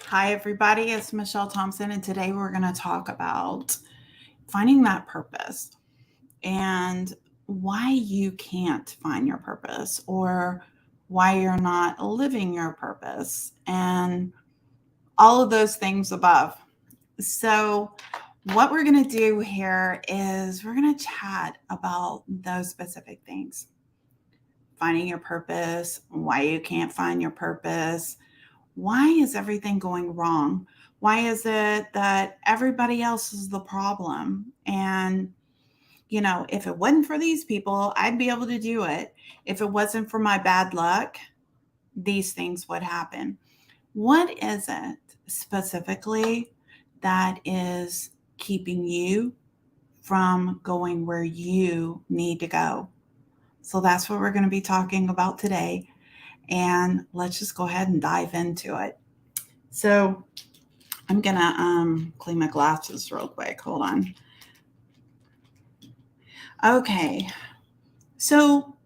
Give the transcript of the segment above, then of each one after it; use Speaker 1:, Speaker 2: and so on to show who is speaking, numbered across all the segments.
Speaker 1: Hi, everybody. It's Michelle Thompson, and today we're going to talk about finding that purpose and why you can't find your purpose or why you're not living your purpose and all of those things above. So, what we're going to do here is we're going to chat about those specific things: finding your purpose, why you can't find your purpose. Why is everything going wrong? Why is it that everybody else is the problem? And, if it wasn't for these people, I'd be able to do it. If it wasn't for my bad luck, these things would happen. What is it specifically that is keeping you from going where you need to go? So that's what we're going to be talking about today. And let's just go ahead and dive into it. So, I'm gonna clean my glasses real quick. Hold on. Okay. So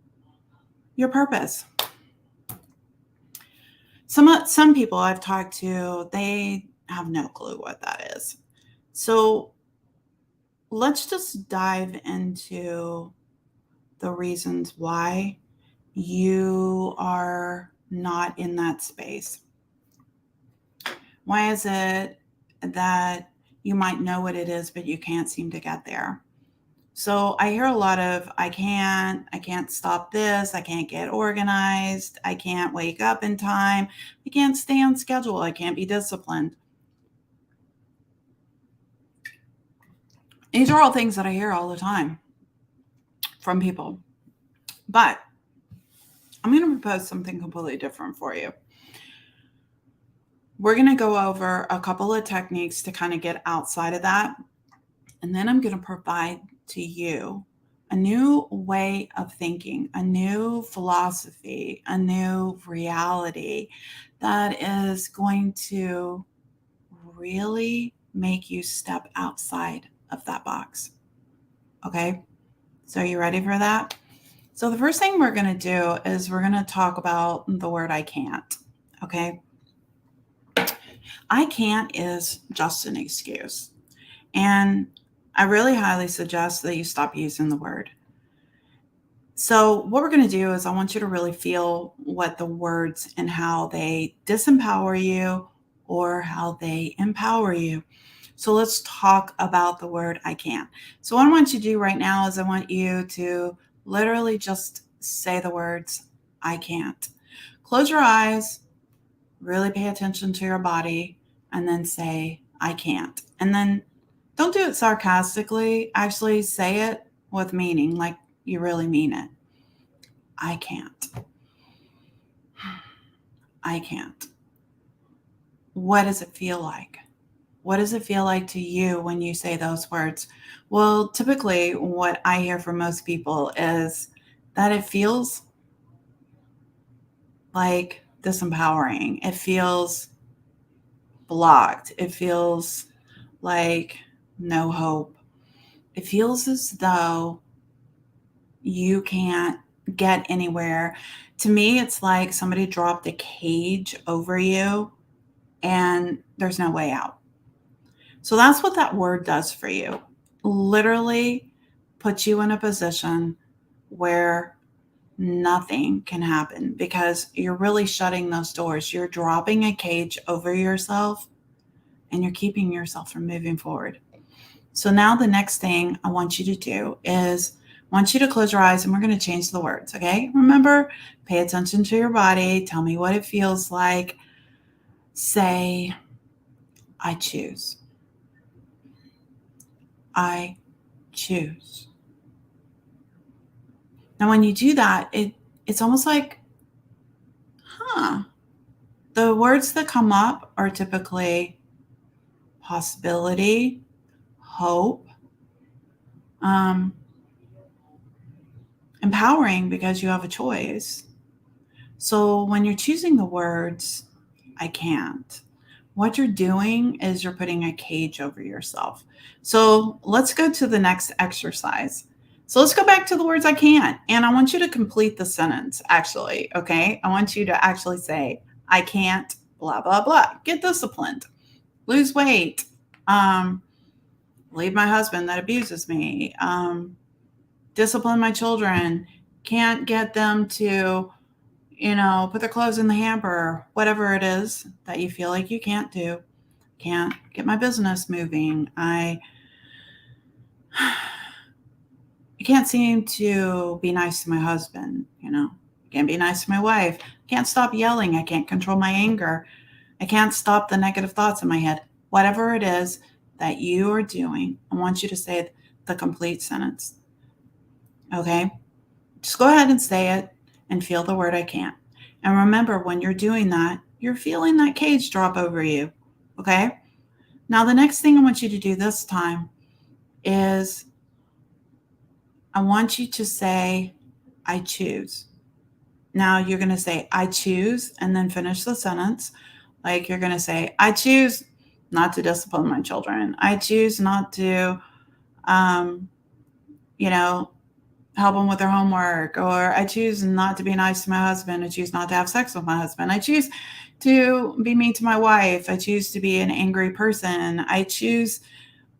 Speaker 1: your purpose. Some people I've talked to, they have no clue what that is. So let's just dive into the reasons why you are not in that space. Why is it that you might know what it is, but you can't seem to get there? So I hear a lot of I can't stop this, I can't get organized, I can't wake up in time, I can't stay on schedule, I can't be disciplined. These are all things that I hear all the time from people. But I'm going to propose something completely different for you. We're going to go over a couple of techniques to kind of get outside of that. And then I'm going to provide to you a new way of thinking, a new philosophy, a new reality that is going to really make you step outside of that box. Okay? So, are you ready for that? So, the first thing we're going to do is we're going to talk about the word I can't. Okay? I can't is just an excuse. And I really highly suggest that you stop using the word. So, what we're going to do is I want you to really feel what the words and how they disempower you or how they empower you. So, let's talk about the word I can't. So, what I want you to do right now is I want you to literally just say the words I can't. Close your eyes, really pay attention to your body, and then say I can't. And then don't do it sarcastically. Actually, say it with meaning, like you really mean it. I can't. I can't. What does it feel like? What does it feel like to you when you say those words? Well, typically, what I hear from most people is that it feels like disempowering. It feels blocked. It feels like no hope. It feels as though you can't get anywhere. To me, it's like somebody dropped a cage over you and there's no way out. So that's what that word does for you. Literally puts you in a position where nothing can happen because you're really shutting those doors. You're dropping a cage over yourself and you're keeping yourself from moving forward. So now the next thing I want you to do is I want you to close your eyes and we're going to change the words, okay? Remember, pay attention to your body. Tell me what it feels like. Say, I choose. I choose. Now, when you do that, it's almost like, the words that come up are typically possibility, hope, um, empowering because you have a choice. So when you're choosing the words, I can't, what you're doing is you're putting a cage over yourself. So let's go to the next exercise. So let's go back to the words I can't. And I want you to complete the sentence, actually. Okay. I want you to actually say, I can't blah, blah, blah. Get disciplined, lose weight, leave my husband that abuses me, discipline my children, can't get them to, put their clothes in the hamper, whatever it is that you feel like you can't do. Can't get my business moving. I can't seem to be nice to my husband, can't be nice to my wife. Can't stop yelling. I can't control my anger. I can't stop the negative thoughts in my head. Whatever it is that you are doing, I want you to say the complete sentence. Okay? Just go ahead and say it and feel the word I can't. And remember, when you're doing that, you're feeling that cage drop over you. Okay? Now, the next thing I want you to do this time is I want you to say, I choose. Now you're going to say, I choose, and then finish the sentence. Like you're going to say, I choose not to discipline my children. I choose not to, help them with their homework. Or I choose not to be nice to my husband. I choose not to have sex with my husband. I choose to be mean to my wife. I choose to be an angry person. I choose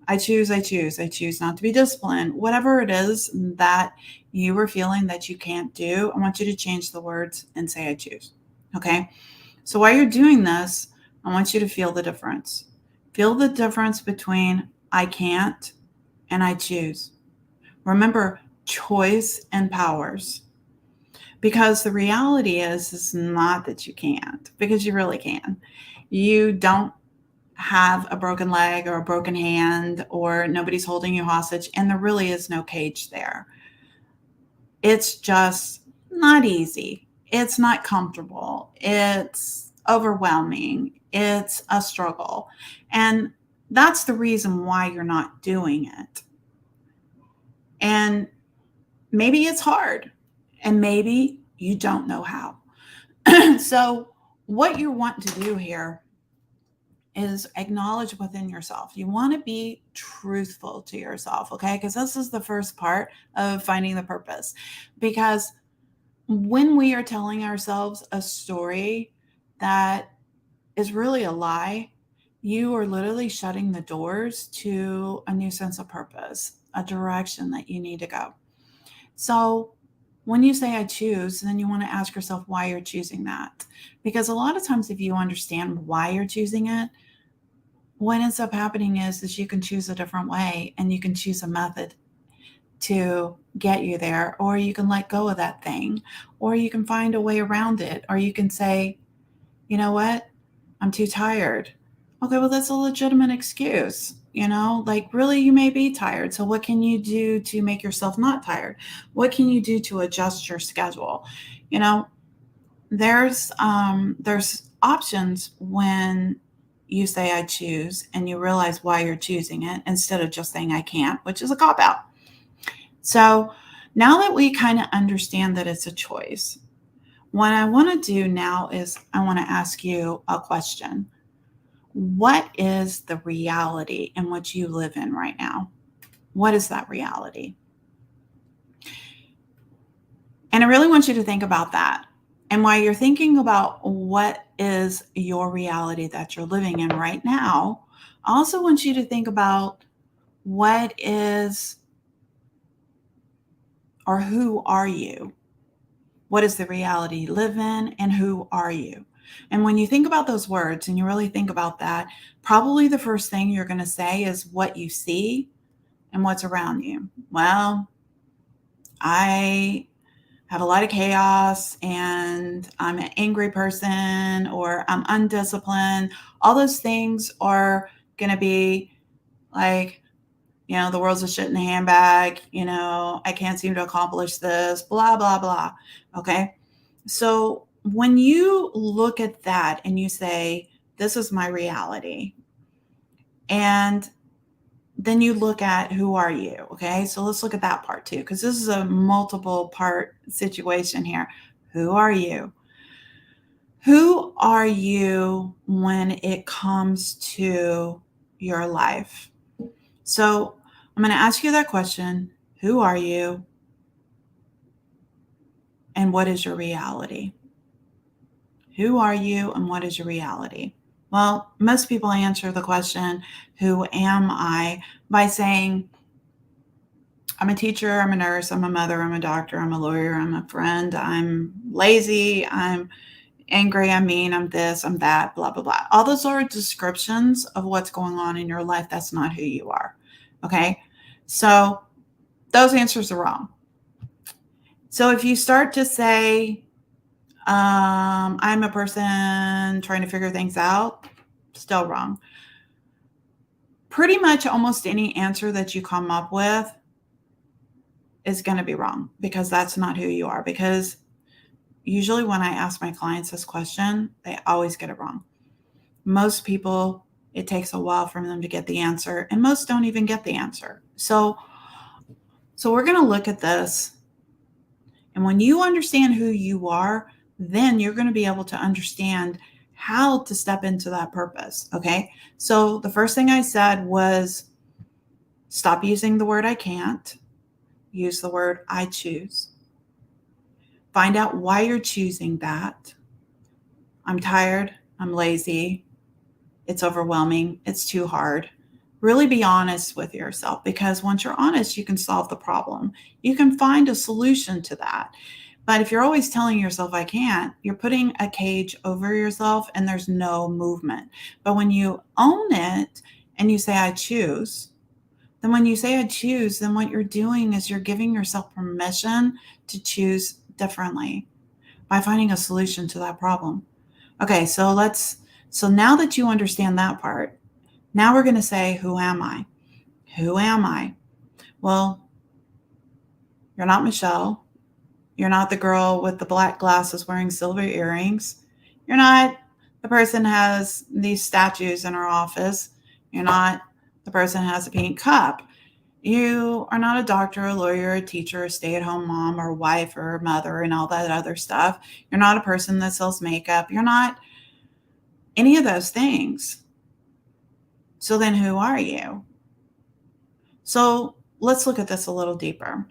Speaker 1: not to be disciplined. Whatever it is that you were feeling that you can't do, I want you to change the words and say, I choose. Okay. So while you're doing this, I want you to feel the difference. Feel the difference between I can't and I choose. Remember, choice empowers. Because the reality is not that you can't, because you really can. You don't have a broken leg or a broken hand, or nobody's holding you hostage, and there really is no cage there. It's just not easy. It's not comfortable. It's overwhelming. It's a struggle. And that's the reason why you're not doing it. And maybe it's hard, and maybe you don't know how. So what you want to do here is acknowledge within yourself. You want to be truthful to yourself, okay? Because this is the first part of finding the purpose. Because when we are telling ourselves a story that is really a lie, you are literally shutting the doors to a new sense of purpose, a direction that you need to go. So when you say I choose, then you want to ask yourself why you're choosing that. Because a lot of times, if you understand why you're choosing it, what ends up happening is you can choose a different way, and you can choose a method to get you there, or you can let go of that thing, or you can find a way around it, or you can say, you know what, I'm too tired. Okay, well, that's a legitimate excuse. Like really, you may be tired. So what can you do to make yourself not tired? What can you do to adjust your schedule? There's options when you say I choose and you realize why you're choosing it, instead of just saying I can't, which is a cop out. So now that we kind of understand that it's a choice, what I want to do now is I want to ask you a question. What is the reality in which you live in right now? What is that reality? And I really want you to think about that. And while you're thinking about what is your reality that you're living in right now, I also want you to think about what is, or who are you? What is the reality you live in, and who are you? And when you think about those words and you really think about that, probably the first thing you're going to say is what you see and what's around you. Well, I have a lot of chaos, and I'm an angry person, or I'm undisciplined. All those things are going to be like, the world's a shit in a handbag. I can't seem to accomplish this, blah, blah, blah. Okay. So when you look at that and you say, this is my reality, and then you look at who are you? Okay. So let's look at that part too, because this is a multiple part situation here. Who are you? Who are you when it comes to your life? So I'm going to ask you that question. Who are you? And what is your reality? Who are you and what is your reality? Well, most people answer the question, who am I, by saying, I'm a teacher, I'm a nurse, I'm a mother, I'm a doctor, I'm a lawyer, I'm a friend, I'm lazy, I'm angry, I'm mean, I'm this, I'm that, blah, blah, blah. All those are descriptions of what's going on in your life. That's not who you are. Okay. So those answers are wrong. So if you start to say, I'm a person trying to figure things out, still wrong. Pretty much almost any answer that you come up with is going to be wrong, because that's not who you are. Because usually when I ask my clients this question, they always get it wrong. Most people, it takes a while for them to get the answer, and most don't even get the answer. So we're going to look at this. And when you understand who you are, then you're going to be able to understand how to step into that purpose. Okay. So the first thing I said was stop using the word I can't, use the word I choose. Find out why you're choosing that. I'm tired. I'm lazy. It's overwhelming. It's too hard. Really be honest with yourself, because once you're honest, you can solve the problem. You can find a solution to that. But if you're always telling yourself, I can't, you're putting a cage over yourself and there's no movement. But when you own it and you say, I choose, then when you say I choose, then what you're doing is you're giving yourself permission to choose differently by finding a solution to that problem. Okay, so now that you understand that part, now we're going to say, who am I? Who am I? Well, you're not Michelle. You're not the girl with the black glasses wearing silver earrings. You're not the person who has these statues in her office. You're not the person who has a pink cup. You are not a doctor, a lawyer, a teacher, a stay-at-home mom or wife or mother and all that other stuff. You're not a person that sells makeup. You're not any of those things. So then who are you? So let's look at this a little deeper.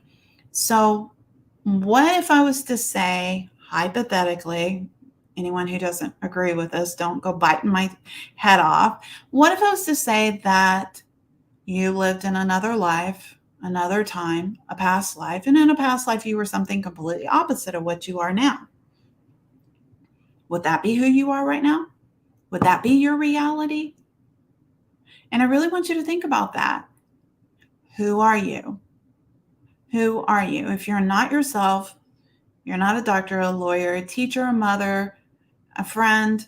Speaker 1: So what if I was to say, hypothetically, anyone who doesn't agree with this, don't go biting my head off. What if I was to say that you lived in another life, another time, a past life, and in a past life you were something completely opposite of what you are now? Would that be who you are right now? Would that be your reality? And I really want you to think about that. Who are you? Who are you? If you're not yourself, you're not a doctor, a lawyer, a teacher, a mother, a friend,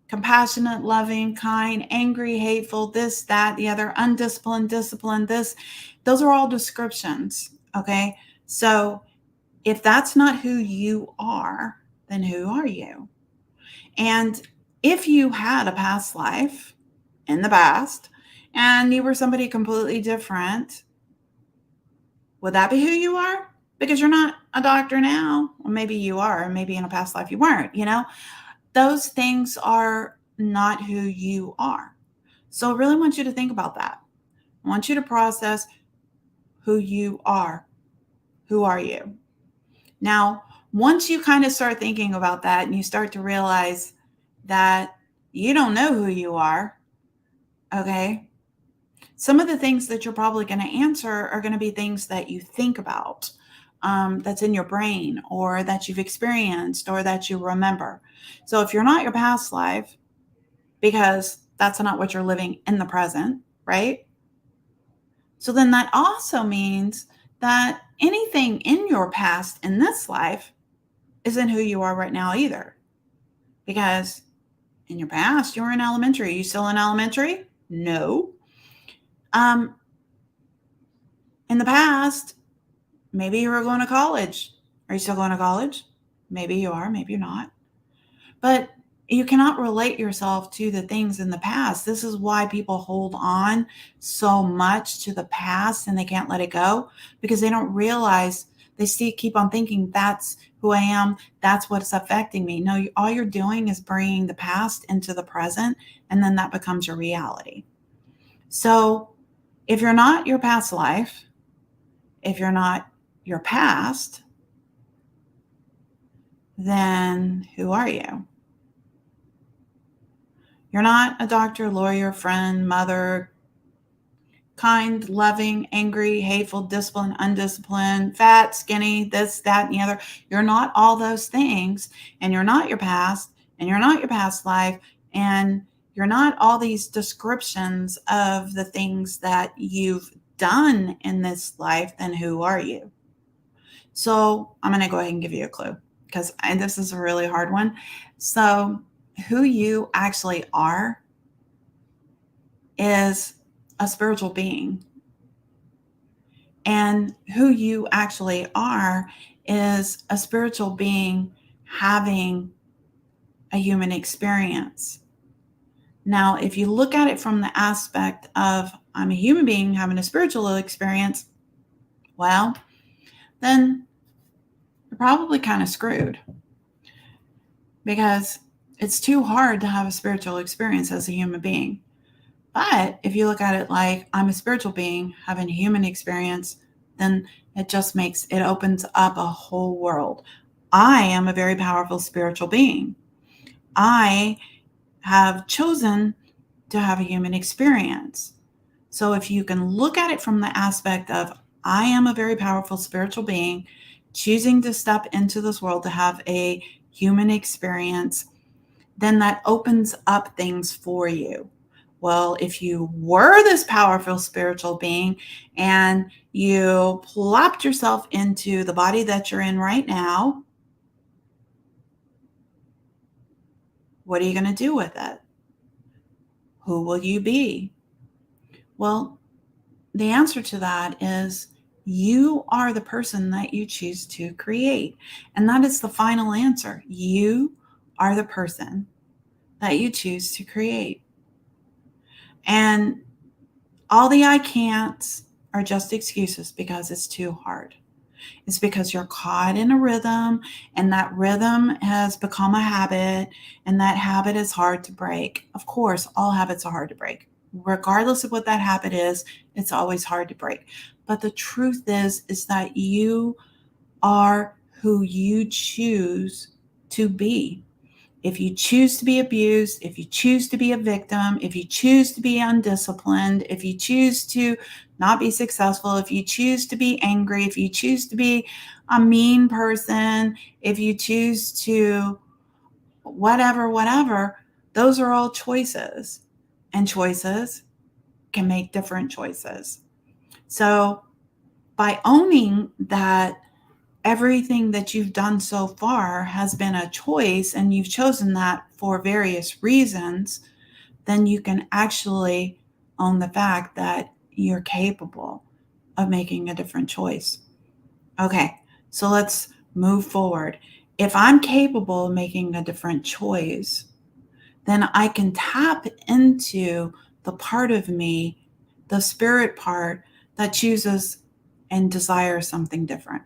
Speaker 1: compassionate, loving, kind, angry, hateful, this, that, the other, undisciplined, disciplined, this. Those are all descriptions. Okay. So if that's not who you are, then who are you? And if you had a past life in the past and you were somebody completely different, would that be who you are? Because you're not a doctor now. Well, maybe you are, maybe in a past life you weren't, Those things are not who you are. So I really want you to think about that. I want you to process who you are. Who are you? Now, once you kind of start thinking about that and you start to realize that you don't know who you are, okay, some of the things that you're probably going to answer are going to be things that you think about, that's in your brain or that you've experienced or that you remember. So if you're not your past life, because that's not what you're living in the present, right? So then that also means that anything in your past in this life isn't who you are right now either. Because in your past, you were in elementary. Are you still in elementary? No. In the past, maybe you were going to college. Are you still going to college? Maybe you are, maybe you're not. But you cannot relate yourself to the things in the past. This is why people hold on so much to the past and they can't let it go, because they don't realize, they still keep on thinking that's who I am, that's what's affecting me. No, all you're doing is bringing the past into the present, and then that becomes your reality. So if you're not your past life, if you're not your past, then who are you? You're not a doctor, lawyer, friend, mother, kind, loving, angry, hateful, disciplined, undisciplined, fat, skinny, this, that, and the other. You're not all those things, and you're not your past, and you're not your past life, and you're not all these descriptions of the things that you've done in this life. Then who are you? So I'm going to go ahead and give you a clue because this is a really hard one. So who you actually are is a spiritual being. And who you actually are is a spiritual being having a human experience. Now, if you look at it from the aspect of I'm a human being having a spiritual experience, well, then you're probably kind of screwed because it's too hard to have a spiritual experience as a human being. But if you look at it like I'm a spiritual being having a human experience, then it opens up a whole world. I am a very powerful spiritual being. I have chosen to have a human experience. So if you can look at it from the aspect of I am a very powerful spiritual being choosing to step into this world to have a human experience, then that opens up things for you. Well, if you were this powerful spiritual being and you plopped yourself into the body that you're in right now, what are you going to do with it? Who will you be? Well, the answer to that is you are the person that you choose to create. And that is the final answer. You are the person that you choose to create. And all the I can'ts are just excuses because it's too hard. It's because you're caught in a rhythm, and that rhythm has become a habit, and that habit is hard to break. Of course, all habits are hard to break. Regardless of what that habit is, it's always hard to break. But the truth is that you are who you choose to be. If you choose to be abused, if you choose to be a victim, if you choose to be undisciplined, if you choose to not be successful, if you choose to be angry, if you choose to be a mean person, if you choose to whatever, those are all choices. And choices can make different choices. So by owning that everything that you've done so far has been a choice and you've chosen that for various reasons, then you can actually own the fact that you're capable of making a different choice. Okay, so let's move forward. If I'm capable of making a different choice, then I can tap into the part of me, the spirit part that chooses and desires something different.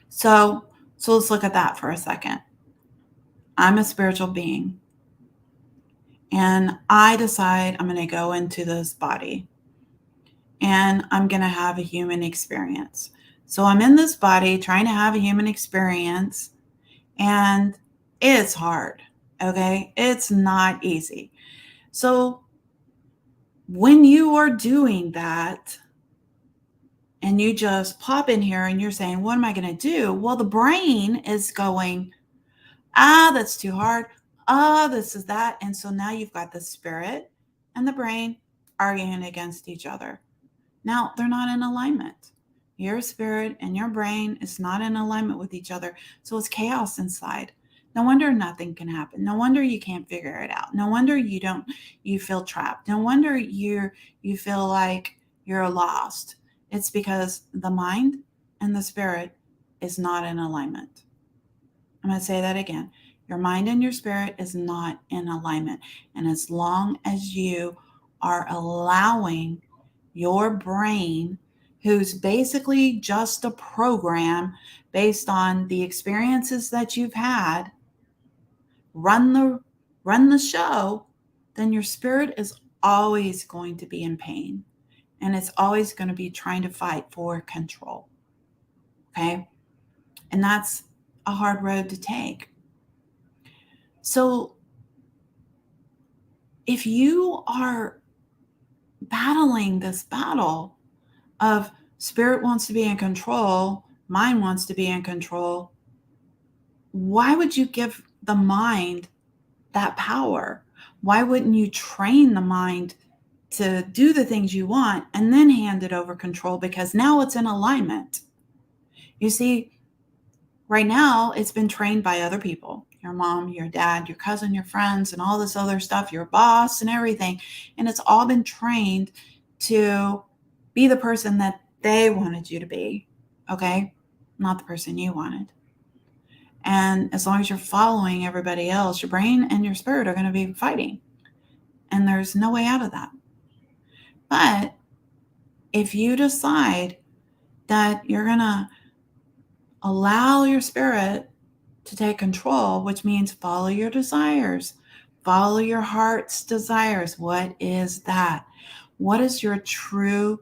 Speaker 1: So, so let's look at that for a second. I'm a spiritual being and I decide I'm going to go into this body and I'm going to have a human experience. So I'm in this body trying to have a human experience and it's hard. Okay. It's not easy. So when you are doing that and you just pop in here and you're saying, what am I going to do? Well, the brain is going, that's too hard. This is that. And so now you've got the spirit and the brain arguing against each other. Now they're not in alignment. Your spirit and your brain is not in alignment with each other. So it's chaos inside. No wonder nothing can happen. No wonder you can't figure it out. No wonder you feel trapped. No wonder you feel like you're lost. It's because the mind and the spirit is not in alignment. I'm going to say that again. Your mind and your spirit is not in alignment. And as long as you are allowing your brain, who's basically just a program based on the experiences that you've had, run the show, then your spirit is always going to be in pain. And it's always going to be trying to fight for control. Okay? And that's a hard road to take. So if you are battling this battle of spirit wants to be in control, mind wants to be in control, why would you give the mind that power? Why wouldn't you train the mind to do the things you want and then hand it over control? Because now it's in alignment. You see, right now it's been trained by other people, your mom, your dad, your cousin, your friends, and all this other stuff, your boss and everything. And it's all been trained to be the person that they wanted you to be, okay? Not the person you wanted. And as long as you're following everybody else, your brain and your spirit are going to be fighting. And there's no way out of that. But if you decide that you're going to allow your spirit to take control, which means follow your desires, follow your heart's desires. What is that? What is your true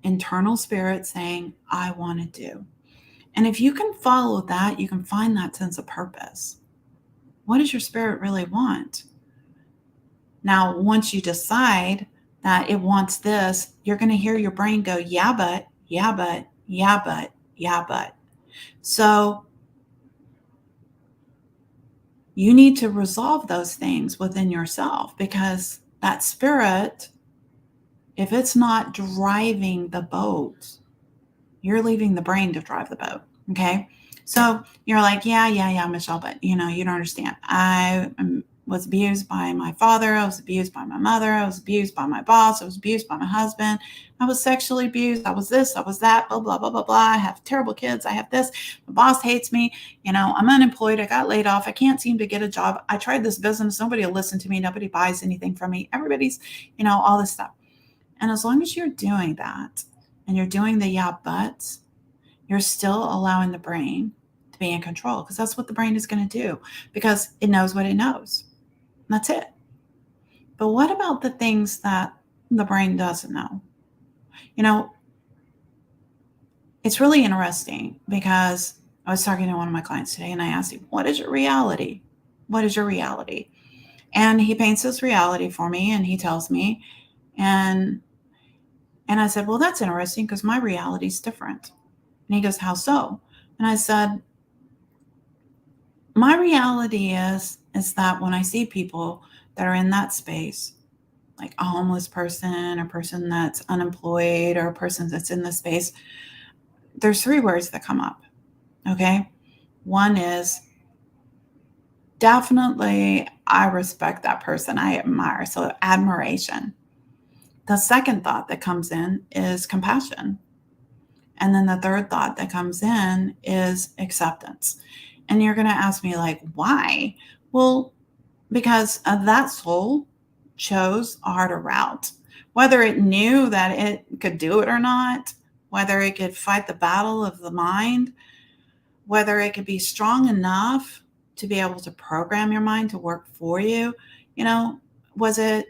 Speaker 1: internal spirit saying, I want to do? And if you can follow that, you can find that sense of purpose. What does your spirit really want? Now, once you decide that it wants this, you're going to hear your brain go, yeah, but, yeah, but, yeah, but, yeah, but. So you need to resolve those things within yourself, because that spirit, if it's not driving the boat, you're leaving the brain to drive the boat. Okay. So you're like, yeah, Michelle, but you don't understand. I was abused by my father. I was abused by my mother. I was abused by my boss. I was abused by my husband. I was sexually abused. I was this, I was that, blah, blah, blah, blah, blah. I have terrible kids. I have this. My boss hates me. I'm unemployed. I got laid off. I can't seem to get a job. I tried this business. Nobody will listen to me. Nobody buys anything from me. Everybody's, all this stuff. And as long as you're doing that and you're doing the yeah, buts, you're still allowing the brain to be in control, because that's what the brain is going to do, because it knows what it knows. That's it. But what about the things that the brain doesn't know? It's really interesting, because I was talking to one of my clients today and I asked him, what is your reality? What is your reality? And he paints this reality for me and he tells me, and I said, well, that's interesting, because my reality is different. And he goes, how so? And I said, my reality is that when I see people that are in that space, like a homeless person, a person that's unemployed, or a person that's in the space, there's 3 words that come up. Okay. One is definitely, I respect that person. I admire. So admiration. The second thought that comes in is compassion. And then the third thought that comes in is acceptance. And you're going to ask me, like, why? Well, because that soul chose a harder route, whether it knew that it could do it or not, whether it could fight the battle of the mind, whether it could be strong enough to be able to program your mind to work for you. Was it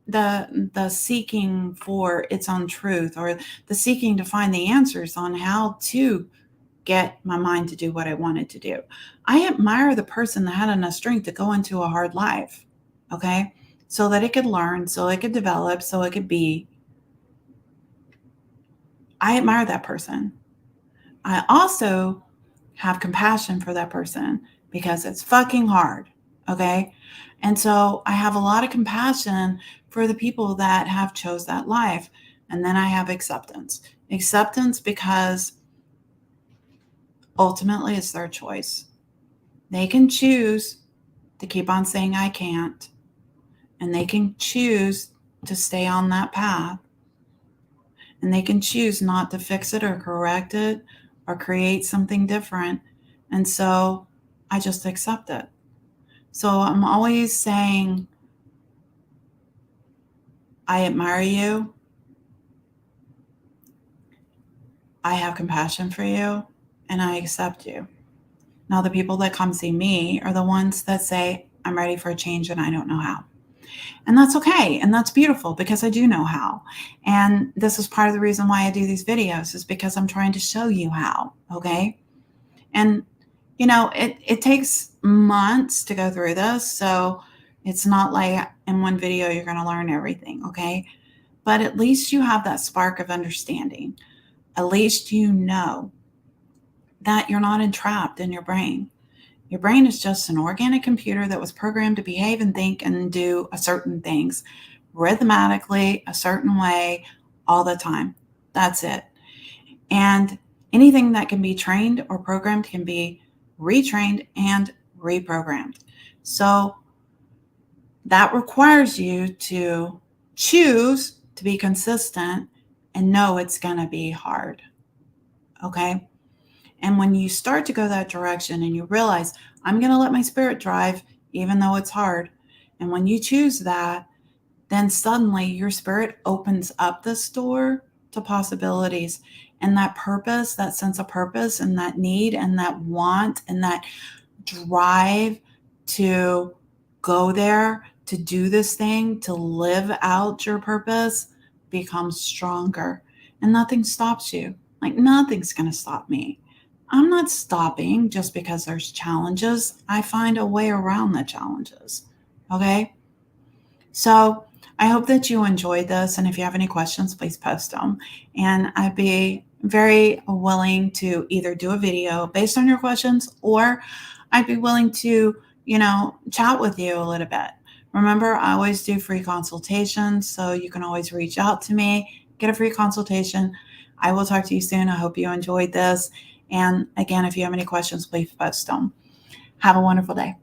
Speaker 1: the seeking for its own truth, or the seeking to find the answers on how to get my mind to do what I wanted to do? I admire the person that had enough strength to go into a hard life, okay, so that it could learn, so it could develop, so it could be. I admire that person. I also have compassion for that person, because it's fucking hard, okay? And so I have a lot of compassion for the people that have chose that life. And then I have acceptance. Acceptance because ultimately it's their choice. They can choose to keep on saying I can't, and they can choose to stay on that path, and they can choose not to fix it or correct it or create something different. And so I just accept it. So I'm always saying, I admire you. I have compassion for you, and I accept you. Now, the people that come see me are the ones that say, I'm ready for a change and I don't know how. And that's okay. And that's beautiful, because I do know how. And this is part of the reason why I do these videos, is because I'm trying to show you how. Okay. And, it takes months to go through this. So, It's not like in one video you're going to learn everything, okay? But at least you have that spark of understanding. At least you know that you're not entrapped in your brain. Your brain is just an organic computer that was programmed to behave and think and do a certain things rhythmically, a certain way, all the time. That's it. And anything that can be trained or programmed can be retrained and reprogrammed. So that requires you to choose to be consistent and know it's going to be hard. Okay. And when you start to go that direction and you realize, I'm going to let my spirit drive, even though it's hard. And when you choose that, then suddenly your spirit opens up this door to possibilities, and that purpose, that sense of purpose, and that need, and that want, and that drive to go there, to do this thing, to live out your purpose becomes stronger. And nothing stops you. Like nothing's going to stop me. I'm not stopping just because there's challenges. I find a way around the challenges. Okay. So I hope that you enjoyed this. And if you have any questions, please post them. And I'd be very willing to either do a video based on your questions, or I'd be willing to, chat with you a little bit. Remember, I always do free consultations. So you can always reach out to me, get a free consultation. I will talk to you soon. I hope you enjoyed this. And again, if you have any questions, please post them. Have a wonderful day.